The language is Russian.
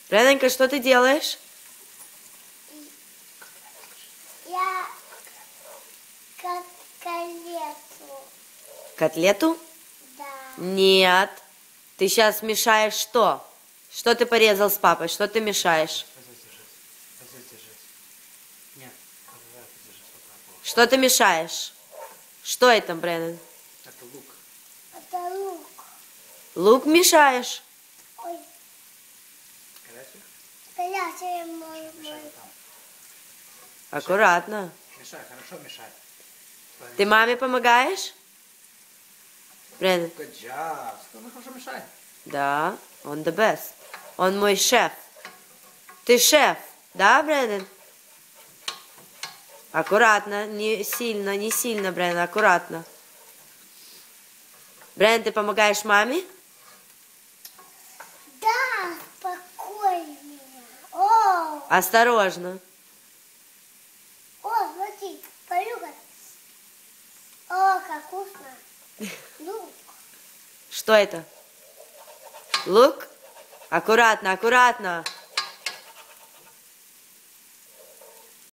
Бренненька, что ты делаешь? Я котлету. Котлету? Да. Нет. Ты сейчас мешаешь что? Что ты порезал с папой? Что ты мешаешь? Что ты мешаешь? Что это, Бреннан? Это лук. Это лук. Лук мешаешь? Ой, Горячий? горячий Мешай мой. вот там. Аккуратно. Мешай, хорошо мешай. Ты маме помогаешь? Бреннан? Good job. Ну, хорошо мешай. Да, он the best. Он мой шеф. Ты шеф, да, Бреннан? Аккуратно, не сильно, Бреннан, аккуратно. Бреннан, ты помогаешь маме? Да, спокойнее. О, Осторожно. смотри, полюка. О, как вкусно. Лук. Что это? Лук? Аккуратно, аккуратно.